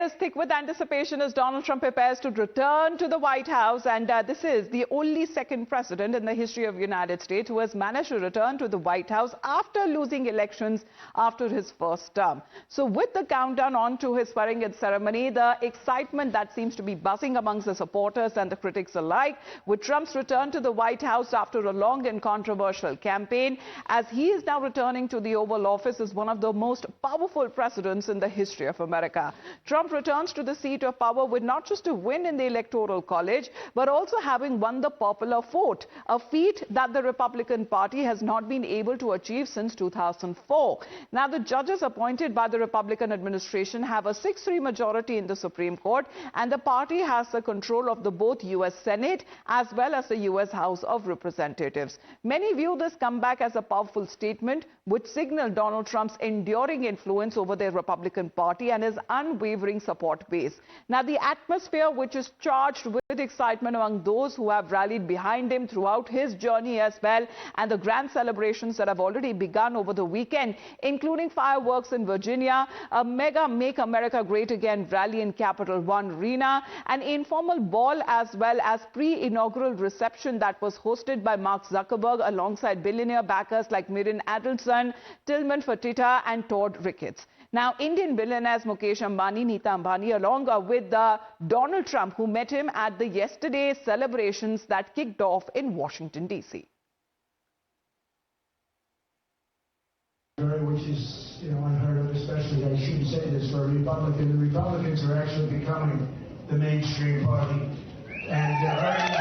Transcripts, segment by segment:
Is thick with anticipation as Donald Trump prepares to return to the White House, and this is the only second president in the history of the United States who has managed to return to the White House after losing elections after his first term. So with the countdown on to his swearing-in ceremony, the excitement that seems to be buzzing amongst the supporters and the critics alike, with Trump's return to the White House after a long and controversial campaign, as he is now returning to the Oval Office as one of the most powerful presidents in the history of America. Trump returns to the seat of power with not just a win in the Electoral College, but also having won the popular vote, a feat that the Republican Party has not been able to achieve since 2004. Now, the judges appointed by the Republican administration have a 6-3 majority in the Supreme Court, and the party has the control of the both U.S. Senate as well as the U.S. House of Representatives. Many view this comeback as a powerful statement which signaled Donald Trump's enduring influence over the Republican Party and his unwavering support base. Now, the atmosphere, which is charged with excitement among those who have rallied behind him throughout his journey as well, and the grand celebrations that have already begun over the weekend, including fireworks in Virginia, a mega Make America Great Again rally in Capital One Arena, an informal ball as well as pre-inaugural reception that was hosted by Mark Zuckerberg alongside billionaire backers like Miriam Adelson, Tillman Fertitta and Todd Ricketts. Now, Indian billionaires Mukesh Ambani, Neeta Ambani, along with Donald Trump, who met him at the yesterday's celebrations that kicked off in Washington, D.C. Which is, unheard of, especially, I shouldn't say this for a Republican. The Republicans are actually becoming the mainstream party. And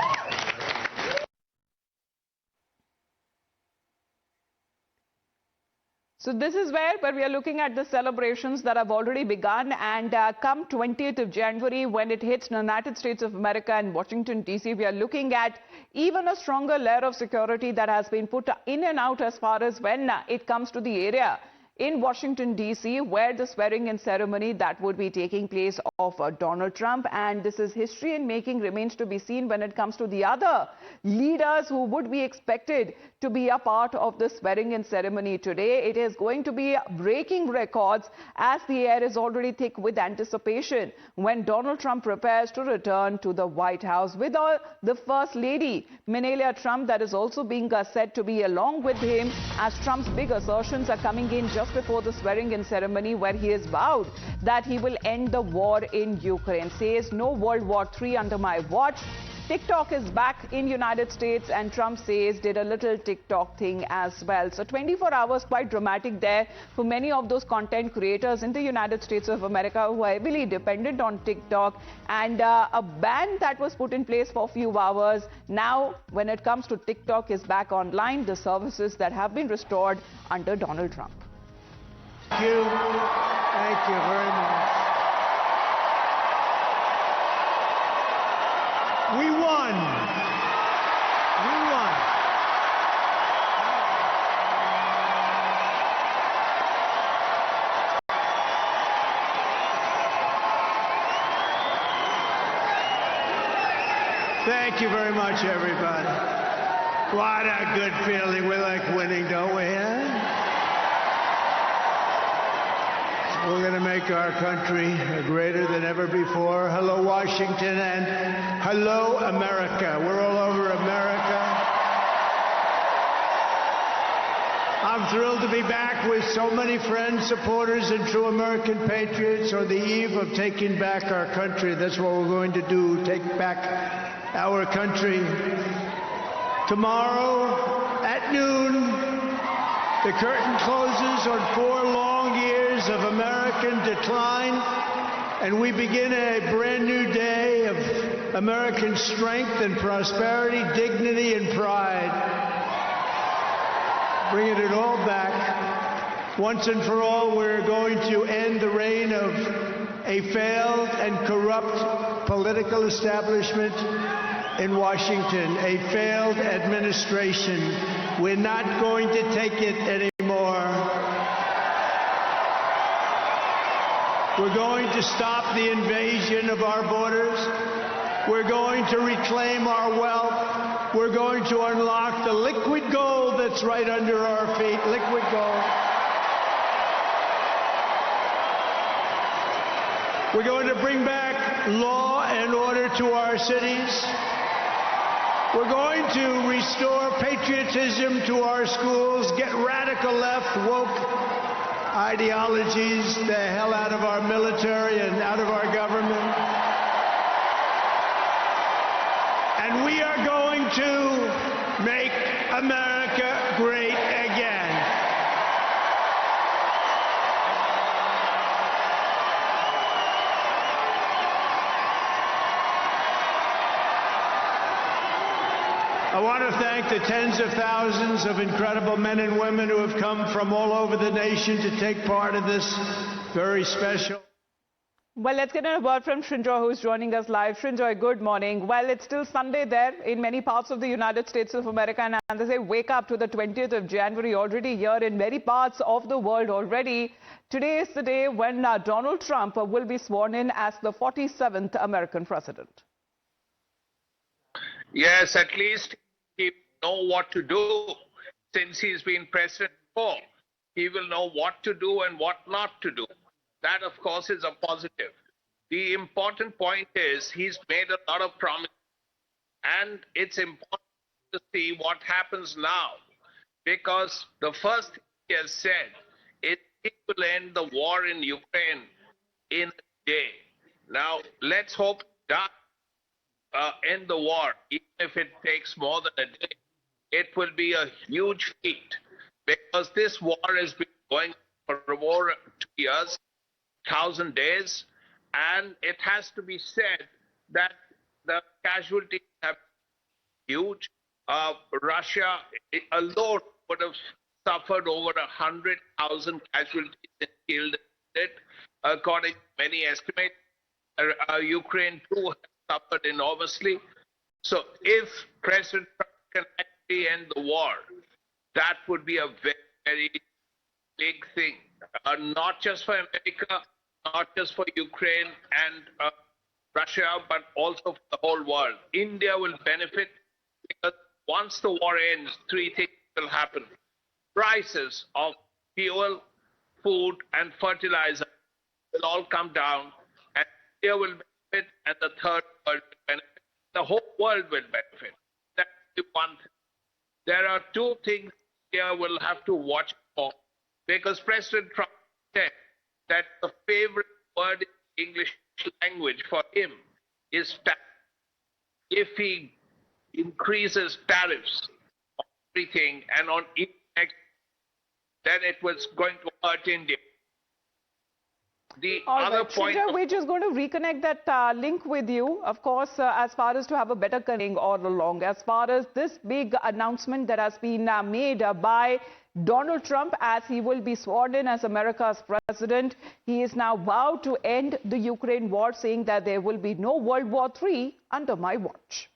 So this is where we are looking at the celebrations that have already begun, and come 20th of January, when it hits the United States of America and Washington, D.C., we are looking at even a stronger layer of security that has been put in and out as far as when it comes to the area in Washington, D.C., where the swearing-in ceremony that would be taking place of Donald Trump. And this is history in making, remains to be seen when it comes to the other leaders who would be expected to be a part of the swearing-in ceremony today. It is going to be breaking records as the air is already thick with anticipation when Donald Trump prepares to return to the White House with the First Lady, Melania Trump, that is also being said to be along with him, as Trump's big assertions are coming in just before the swearing-in ceremony, where he has vowed that he will end the war in Ukraine, says no World War III under my watch. TikTok is back in United States, and Trump says did a little TikTok thing as well. So 24 hours, quite dramatic there for many of those content creators in the United States of America who are heavily dependent on TikTok, and a ban that was put in place for a few hours. Now, when it comes to TikTok is back online, the services that have been restored under Donald Trump. Thank you. Thank you very much. We won. We won. Thank you very much, everybody. What a good feeling. We like winning, don't we? We're going to make our country greater than ever before. Hello, Washington, and hello, America. We're all over America. I'm thrilled to be back with so many friends, supporters, and true American patriots on the eve of taking back our country. That's what we're going to do, take back our country. Tomorrow at noon, the curtain closes on 4 long years of American decline, and we begin a brand new day of American strength and prosperity, dignity and pride. Bringing it all back. Once and for all, we're going to end the reign of a failed and corrupt political establishment in Washington, a failed administration. We're not going to take it anymore. We're going to stop the invasion of our borders. We're going to reclaim our wealth. We're going to unlock the liquid gold that's right under our feet, liquid gold. We're going to bring back law and order to our cities. We're going to restore patriotism to our schools, get radical left, woke ideologies the hell out of our military and out of our government. And we are going to make America great again. I want to thank the tens of thousands of incredible men and women who have come from all over the nation to take part in this very special. Well, let's get a word from Srinjoy, who's joining us live. Srinjoy, good morning. Well, it's still Sunday there in many parts of the United States of America, and they say wake up to the 20th of January already here in many parts of the world already. Today is the day when Donald Trump will be sworn in as the 47th American president. Yes, at least he will know what to do. Since he's been president before, he will know what to do and what not to do. That, of course, is a positive. The important point is he's made a lot of promises, and it's important to see what happens now, because the first thing he has said is he will end the war in Ukraine in a day. Now, let's hope that end the war, even if it takes more than a day. It will be a huge feat, because this war has been going for over 2 years, 1,000 days, and it has to be said that the casualties have been huge. Russia alone would have suffered over 100,000 casualties and killed it, according to many estimates. Ukraine too has suffered enormously. So if President Trump can actually end the war, that would be a very, very big thing, not just for America, not just for Ukraine and Russia, but also for the whole world. India will benefit, because once the war ends, three things will happen. Prices of fuel, food, and fertilizer will all come down, and India will benefit, and the third world will benefit. The whole world will benefit. That's the one thing. There are two things India will have to watch for, because President Trump said that the favorite word in English language for him is tax. If he increases tariffs on everything and on each, then it was going to hurt India. The other point, Srinjoy, we're just going to reconnect that link with you, of course, as far as to have a better connecting all along. As far as this big announcement that has been made by Donald Trump as he will be sworn in as America's president, he is now vowed to end the Ukraine war, saying that there will be no World War III under my watch.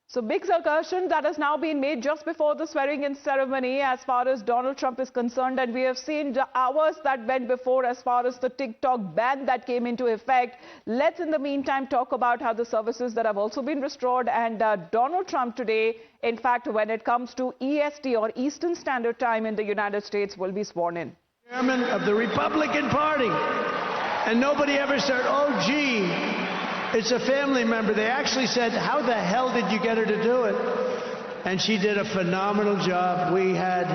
So big assertion that has now been made just before the swearing-in ceremony as far as Donald Trump is concerned, and we have seen the hours that went before as far as the TikTok ban that came into effect. Let's in the meantime talk about how the services that have also been restored, and Donald Trump today, in fact, when it comes to EST or Eastern Standard Time in the United States, will be sworn in. Chairman of the Republican Party, and nobody ever said, oh gee, it's a family member. They actually said, how the hell did you get her to do it? And she did a phenomenal job. We had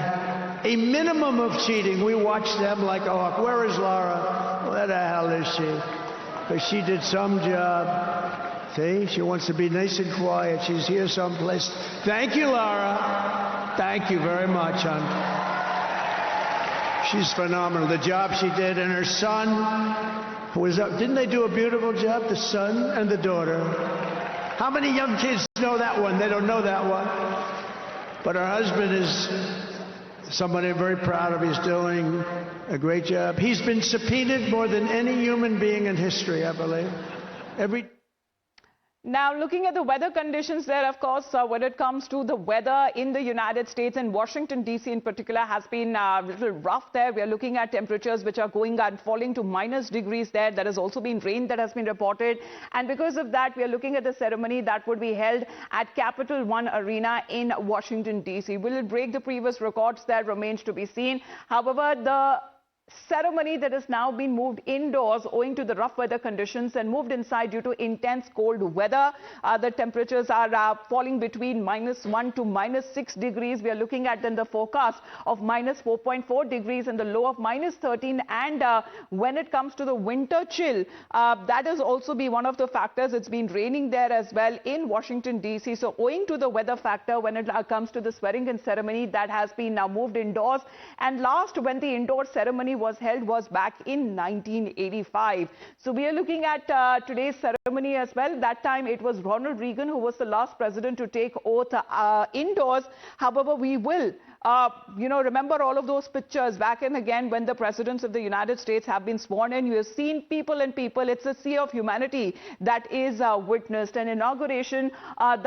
a minimum of cheating. We watched them like a hawk. Where is Laura? Where the hell is she? But she did some job. See, she wants to be nice and quiet. She's here someplace. Thank you, Laura. Thank you very much, hon. She's phenomenal. The job she did, and her son was up. Didn't they do a beautiful job? The son and the daughter. How many young kids know that one? They don't know that one. But her husband is somebody I'm very proud of. He's doing a great job. He's been subpoenaed more than any human being in history, I believe. Now, looking at the weather conditions there, of course, when it comes to the weather in the United States and Washington, D.C. in particular has been a little rough there. We are looking at temperatures which are going and falling to -degrees there. There has also been rain that has been reported. And because of that, we are looking at the ceremony that would be held at Capital One Arena in Washington, D.C. Will it break the previous records? That remains to be seen. However, the ceremony that has now been moved indoors owing to the rough weather conditions and moved inside due to intense cold weather. The temperatures are falling between -1 to -6 degrees. We are looking at then the forecast of -4.4 degrees and the low of -13. And when it comes to the winter chill, that has also been one of the factors. It's been raining there as well in Washington, D.C. So owing to the weather factor, when it comes to the swearing-in ceremony, that has been now moved indoors. And last, when the indoor ceremony was held was back in 1985. So we are looking at today's ceremony as well. That time it was Ronald Reagan who was the last president to take oath indoors. However, we will remember all of those pictures back and again when the presidents of the United States have been sworn in. You have seen people and people. It's a sea of humanity that is witnessed. An inauguration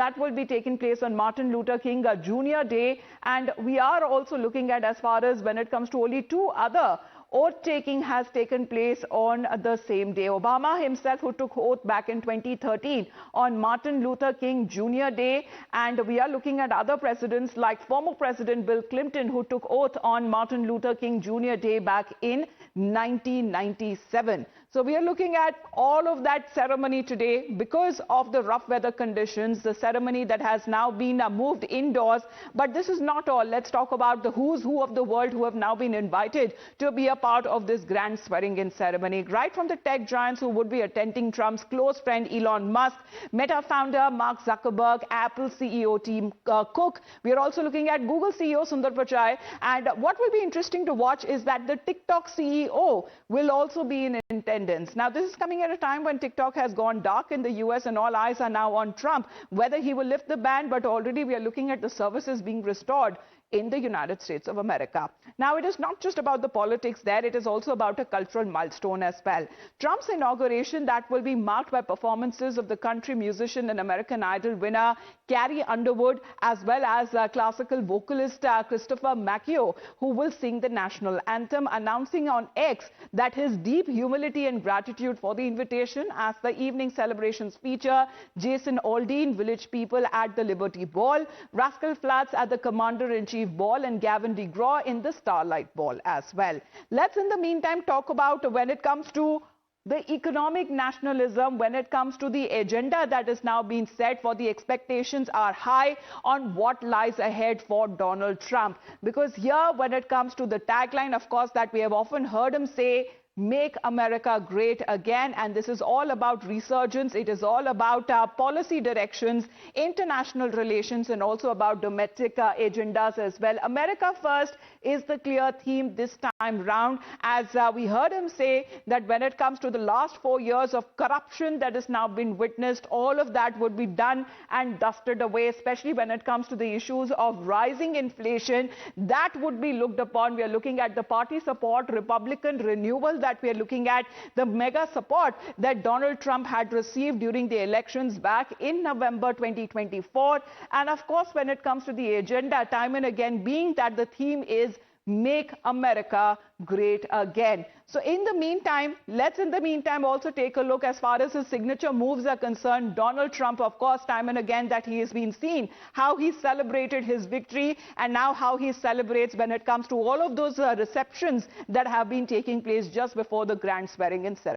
that will be taking place on Martin Luther King Jr. Day. And we are also looking at, as far as when it comes to only two other oath-taking has taken place on the same day. Obama himself, who took oath back in 2013 on Martin Luther King Jr. Day. And we are looking at other presidents like former President Bill Clinton, who took oath on Martin Luther King Jr. Day back in 1997. So we are looking at all of that ceremony today because of the rough weather conditions, the ceremony that has now been moved indoors. But this is not all. Let's talk about the who's who of the world who have now been invited to be a part of this grand swearing-in ceremony. Right from the tech giants who would be attending Trump's close friend Elon Musk, Meta founder Mark Zuckerberg, Apple CEO Tim Cook. We are also looking at Google CEO Sundar Pichai. And what will be interesting to watch is that the TikTok CEO will also be in attendance. Now, this is coming at a time when TikTok has gone dark in the US and all eyes are now on Trump, whether he will lift the ban, but already we are looking at the services being restored in the United States of America. Now, it is not just about the politics there, it is also about a cultural milestone as well. Trump's inauguration that will be marked by performances of the country musician and American Idol winner Carrie Underwood, as well as classical vocalist Christopher Macchio, who will sing the national anthem, announcing on X that his deep humility and gratitude for the invitation as the evening celebrations feature Jason Aldean, Village People at the Liberty Ball, Rascal Flatts at the Commander-in-Chief Ball, and Gavin DeGraw in the Starlight Ball as well. Let's in the meantime talk about when it comes to the economic nationalism, when it comes to the agenda that is now being set for the expectations are high on what lies ahead for Donald Trump. Because here, when it comes to the tagline, of course, that we have often heard him say, "Make America Great Again," and this is all about resurgence. It is all about policy directions, international relations, and also about domestic agendas as well. America First is the clear theme this time round, as we heard him say that when it comes to the last 4 years of corruption that has now been witnessed, all of that would be done and dusted away, especially when it comes to the issues of rising inflation. That would be looked upon. We are looking at the party support, Republican renewal that we are looking at, the mega support that Donald Trump had received during the elections back in November 2024. And of course, when it comes to the agenda, time and again being that the theme is Make America Great Again. So in the meantime, let's also take a look as far as his signature moves are concerned. Donald Trump, of course, time and again that he has been seen, how he celebrated his victory and now how he celebrates when it comes to all of those receptions that have been taking place just before the grand swearing-in ceremony.